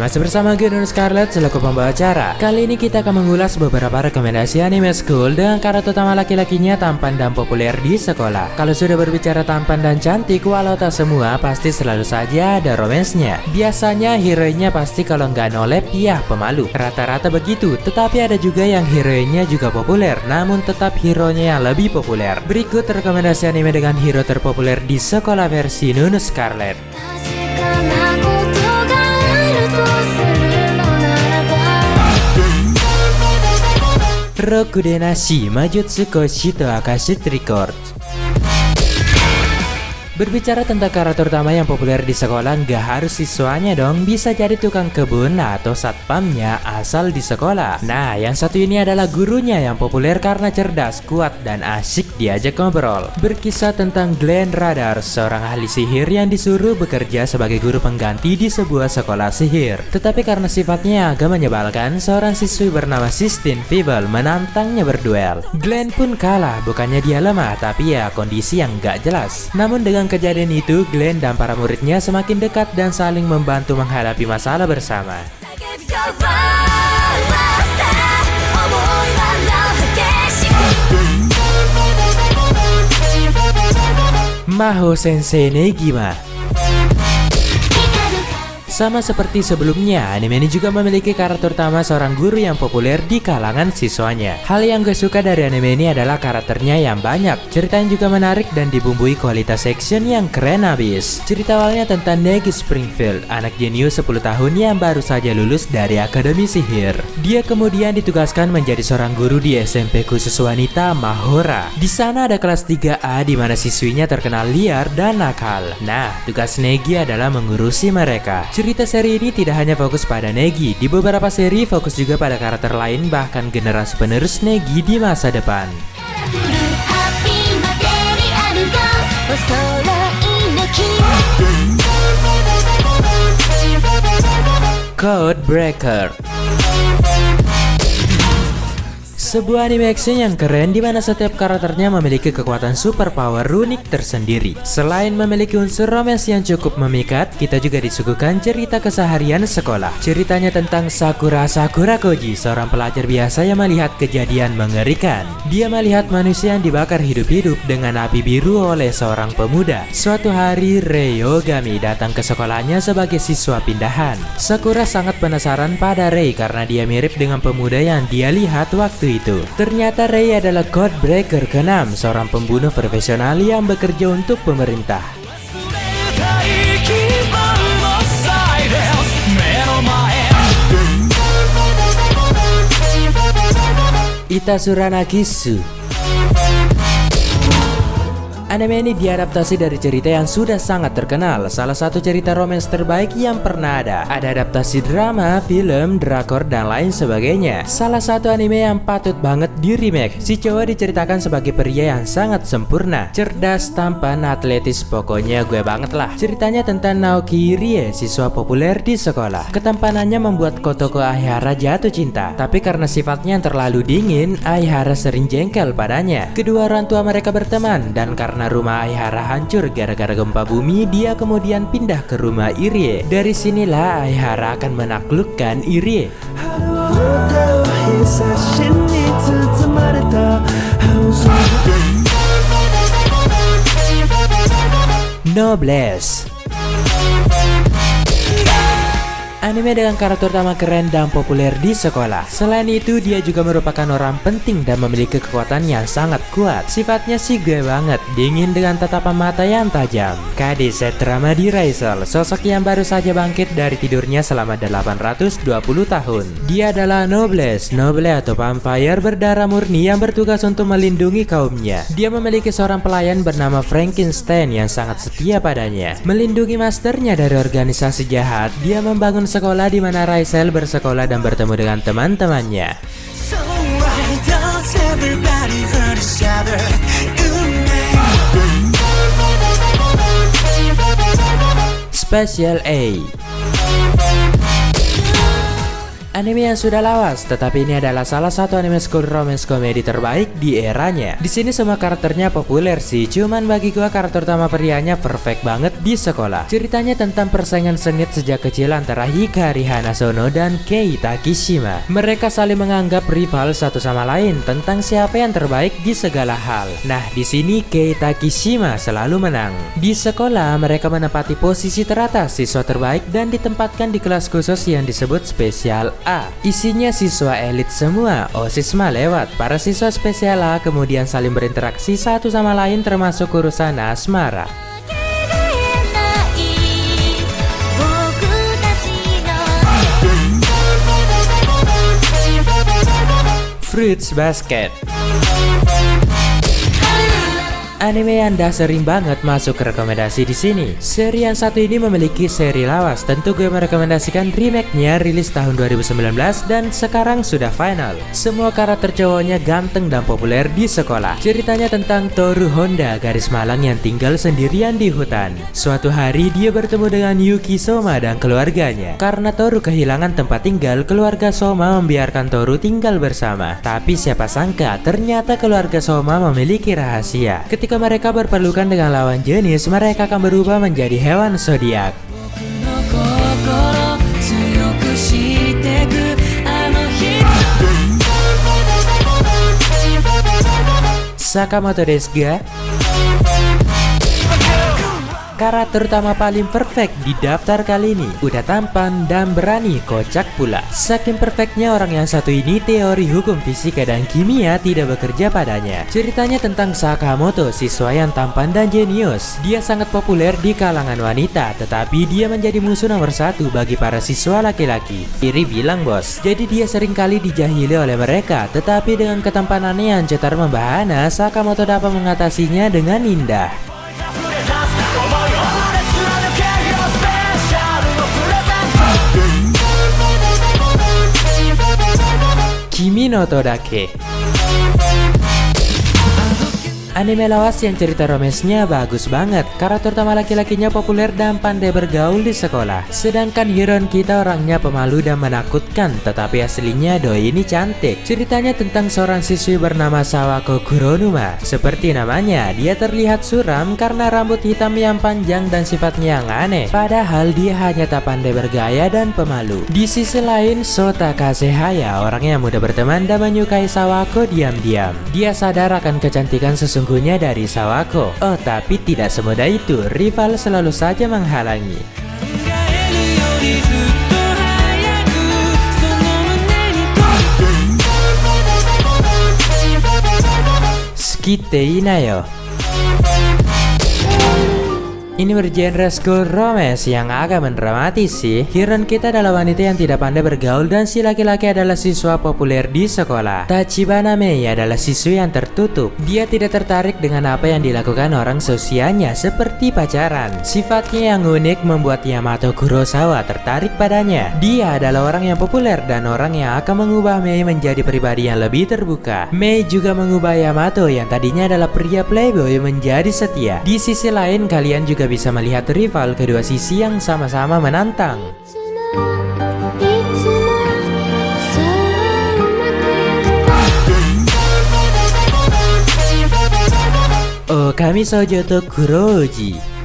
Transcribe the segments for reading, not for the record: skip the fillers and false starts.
masih bersama gue Nun Scarlet selaku pembawa acara. Kali ini kita akan mengulas beberapa rekomendasi anime school dengan karakter utama laki-lakinya tampan dan populer di sekolah. Kalau sudah berbicara tampan dan cantik, walau tak semua, pasti selalu saja ada romansnya. Biasanya heroinnya pasti kalau nggak nolep, ya pemalu. Rata-rata begitu, tetapi ada juga yang heroinnya juga populer, namun tetap hero-nya yang lebih populer. Berikut rekomendasi anime dengan hero terpopuler di sekolah versi Nun Scarlet. Rokudenashi Majutsu Koshito Akashi Record. Berbicara tentang karakter utama yang populer di sekolah, nggak harus siswanya dong, bisa jadi tukang kebun atau satpamnya asal di sekolah. Nah, yang satu ini adalah gurunya yang populer karena cerdas, kuat, dan asik diajak ngobrol. Berkisah tentang Glenn Radar, seorang ahli sihir yang disuruh bekerja sebagai guru pengganti di sebuah sekolah sihir. Tetapi karena sifatnya agak menyebalkan, seorang siswi bernama Sistine Feeble menantangnya berduel. Glenn pun kalah, bukannya dia lemah, tapi ya kondisi yang nggak jelas. Namun dengan kejadian itu, Glenn dan para muridnya semakin dekat dan saling membantu menghadapi masalah bersama. Maho Sensei Negima. Sama seperti sebelumnya, anime ini juga memiliki karakter utama seorang guru yang populer di kalangan siswanya. Hal yang gue suka dari anime ini adalah karakternya yang banyak. Ceritanya juga menarik dan dibumbui kualitas action yang keren abis. Cerita awalnya tentang Negi Springfield, anak jenius 10 tahun yang baru saja lulus dari Akademi Sihir. Dia kemudian ditugaskan menjadi seorang guru di SMP khusus wanita Mahora. Di sana ada kelas 3A di mana siswinya terkenal liar dan nakal. Nah, tugas Negi adalah mengurusi mereka. Cerita seri ini tidak hanya fokus pada Negi, di beberapa seri fokus juga pada karakter lain, bahkan generasi penerus Negi di masa depan. Code Breaker. Sebuah anime action yang keren di mana setiap karakternya memiliki kekuatan superpower unik tersendiri. Selain memiliki unsur romance yang cukup memikat, kita juga disuguhkan cerita keseharian sekolah. Ceritanya tentang Sakura Koji, seorang pelajar biasa yang melihat kejadian mengerikan. Dia melihat manusia yang dibakar hidup-hidup dengan api biru oleh seorang pemuda. Suatu hari, Rei Ogami datang ke sekolahnya sebagai siswa pindahan. Sakura sangat penasaran pada Rei karena dia mirip dengan pemuda yang dia lihat waktu itu. Ternyata Rei adalah Code Breaker ke-6, seorang pembunuh profesional yang bekerja untuk pemerintah. Itasura Nagisu. Anime ini diadaptasi dari cerita yang sudah sangat terkenal, salah satu cerita romance terbaik yang pernah ada. Ada adaptasi drama, film, drakor, dan lain sebagainya. Salah satu anime yang patut banget di remake. Si cowok diceritakan sebagai pria yang sangat sempurna, cerdas, tampan, atletis, pokoknya gue banget lah. Ceritanya tentang Naoki Irie, siswa populer di sekolah. Ketampanannya membuat Kotoko Aihara jatuh cinta, tapi karena sifatnya yang terlalu dingin, Aihara sering jengkel padanya. Kedua orang tua mereka berteman, dan karena rumah Aihara hancur gara-gara gempa bumi, dia kemudian pindah ke rumah Irie. Dari sinilah Aihara akan menaklukkan Irie. Noblesse. Anime dengan karakter utama keren dan populer di sekolah. Selain itu, dia juga merupakan orang penting dan memiliki kekuatan yang sangat kuat. Sifatnya sih gue banget, dingin dengan tatapan mata yang tajam. Kade Setramadi Raisel, sosok yang baru saja bangkit dari tidurnya selama 820 tahun. Dia adalah Noblesse, noble atau vampire berdarah murni yang bertugas untuk melindungi kaumnya. Dia memiliki seorang pelayan bernama Frankenstein yang sangat setia padanya. Melindungi masternya dari organisasi jahat, dia membangun sekolah di mana Raisel bersekolah dan bertemu dengan teman-temannya. Special A. Anime yang sudah lawas, tetapi ini adalah salah satu anime school romance komedi terbaik di eranya. Di sini semua karakternya populer sih, cuman bagi gua karakter utama prianya perfect banget di sekolah. Ceritanya tentang persaingan sengit sejak kecil antara Hikari Hanasono dan Kei Takishima. Mereka saling menganggap rival satu sama lain tentang siapa yang terbaik di segala hal. Nah, di sini Kei Takishima selalu menang. Di sekolah, mereka menempati posisi teratas siswa terbaik dan ditempatkan di kelas khusus yang disebut spesial A. Isinya siswa elit semua, OSIS mah lewat. Para siswa spesial A kemudian saling berinteraksi satu sama lain termasuk urusan asmara. Fruits Basket. Anime yang dah sering banget masuk ke rekomendasi di sini. Seri yang satu ini memiliki seri lawas. Tentu gue merekomendasikan remake-nya rilis tahun 2019 dan sekarang sudah final. Semua karakter cowoknya ganteng dan populer di sekolah. Ceritanya tentang Toru Honda, gadis malang yang tinggal sendirian di hutan. Suatu hari dia bertemu dengan Yuki Soma dan keluarganya. Karena Toru kehilangan tempat tinggal, keluarga Soma membiarkan Toru tinggal bersama. Tapi siapa sangka ternyata keluarga Soma memiliki rahasia. Ketika mereka berpelukan dengan lawan jenis, mereka akan berubah menjadi hewan zodiak. Sakamoto desu ga? Karakter utama paling perfect di daftar kali ini. Udah tampan dan berani, kocak pula. Saking perfectnya orang yang satu ini, teori hukum fisika dan kimia tidak bekerja padanya. Ceritanya tentang Sakamoto, siswa yang tampan dan jenius. Dia sangat populer di kalangan wanita, tetapi dia menjadi musuh nomor satu bagi para siswa laki-laki. Iri bilang bos. Jadi dia sering kali dijahili oleh mereka, tetapi dengan ketampanannya yang cetar membahana, Sakamoto dapat mengatasinya dengan indah. Kimi no Todake. Anime lawas yang cerita romansnya bagus banget. Karakter utama laki-lakinya populer dan pandai bergaul di sekolah. Sedangkan hero kita orangnya pemalu dan menakutkan, tetapi aslinya doi ini cantik. Ceritanya tentang seorang siswi bernama Sawako Kuronuma. Seperti namanya, dia terlihat suram karena rambut hitam yang panjang dan sifatnya yang aneh. Padahal dia hanya tak pandai bergaya dan pemalu. Di sisi lain, Sota Kasehaya, orang yang mudah berteman dan menyukai Sawako diam-diam. Dia sadar akan kecantikan sesungguhnya dari Sawako. Oh, tapi tidak semudah itu. Rival selalu saja menghalangi. Skite Inayo. Ini bergenre school romance yang agak mendramatis sih. Hero kita adalah wanita yang tidak pandai bergaul dan si laki-laki adalah siswa populer di sekolah. Tachibana Mei adalah siswi yang tertutup. Dia tidak tertarik dengan apa yang dilakukan orang seusianya seperti pacaran. Sifatnya yang unik membuat Yamato Kurosawa tertarik padanya. Dia adalah orang yang populer dan orang yang akan mengubah Mei menjadi pribadi yang lebih terbuka. Mei juga mengubah Yamato yang tadinya adalah pria playboy menjadi setia. Di sisi lain, kalian juga bisa melihat rival kedua sisi yang sama-sama menantang. Okami Sojoto Kuroji.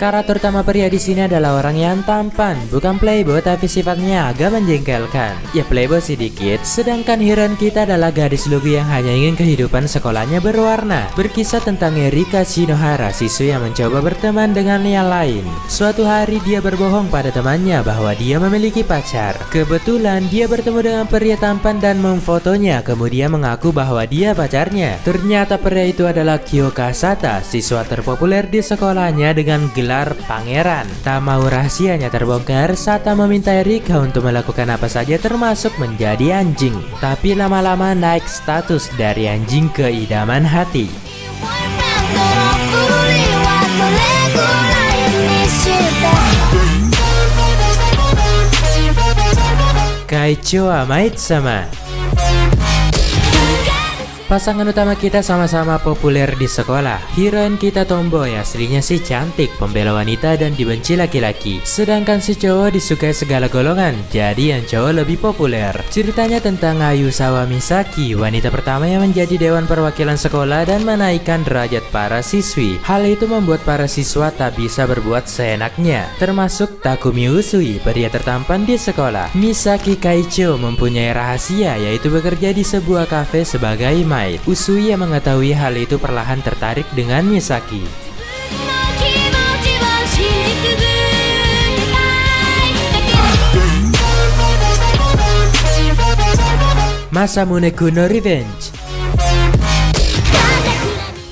Karakter utama pria di sini adalah orang yang tampan, bukan playboy tapi sifatnya agak menjengkelkan. Ya playboy sedikit, sedangkan hero kita adalah gadis lugu yang hanya ingin kehidupan sekolahnya berwarna. Berkisah tentang Erika Shinohara, siswi yang mencoba berteman dengan yang lain. Suatu hari dia berbohong pada temannya bahwa dia memiliki pacar. Kebetulan dia bertemu dengan pria tampan dan memfotonya, kemudian mengaku bahwa dia pacarnya. Ternyata pria itu adalah Kyoka Sata, siswa terpopuler di sekolahnya dengan gelar pangeran. Tak mau rahasianya terbongkar, Sata meminta Erika untuk melakukan apa saja termasuk menjadi anjing. Tapi lama-lama naik status dari anjing ke idaman hati. Kaicho Amaitsama. Pasangan utama kita sama-sama populer di sekolah. Heroin kita tomboy, aslinya sih cantik, pembela wanita dan dibenci laki-laki. Sedangkan si cowok disukai segala golongan, jadi yang cowok lebih populer. Ceritanya tentang Ayusawa Misaki, wanita pertama yang menjadi dewan perwakilan sekolah dan menaikkan derajat para siswi. Hal itu membuat para siswa tak bisa berbuat seenaknya, termasuk Takumi Usui, pria tertampan di sekolah. Misaki Kaicho mempunyai rahasia, yaitu bekerja di sebuah kafe sebagai maid. Usui yang mengetahui hal itu perlahan tertarik dengan Misaki. Masamune Kuno Revenge.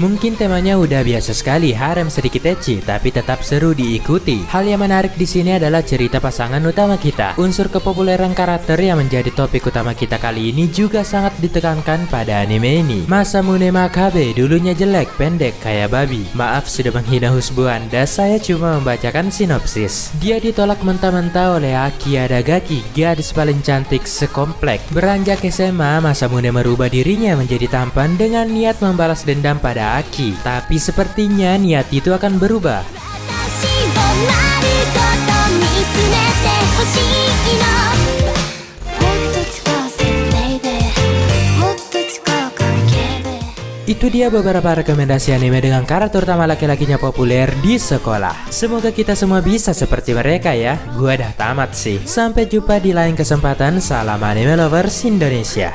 Mungkin temanya udah biasa sekali, harem sedikit ecchi, tapi tetap seru diikuti. Hal yang menarik di sini adalah cerita pasangan utama kita. Unsur kepopuleran karakter yang menjadi topik utama kita kali ini juga sangat ditekankan pada anime ini. Masamune Makabe dulunya jelek, pendek, kayak babi. Maaf sudah menghina husbu Anda, saya cuma membacakan sinopsis. Dia ditolak mentah-mentah oleh Aki Adagaki, gadis paling cantik sekomplek. Beranjak SMA, Masamune merubah dirinya menjadi tampan dengan niat membalas dendam pada Aki, tapi sepertinya niat itu akan berubah. Itu dia beberapa rekomendasi anime dengan karakter utama laki-lakinya populer di sekolah. Semoga kita semua bisa seperti mereka ya. Gua dah tamat sih. Sampai jumpa di lain kesempatan. Salam anime lovers Indonesia.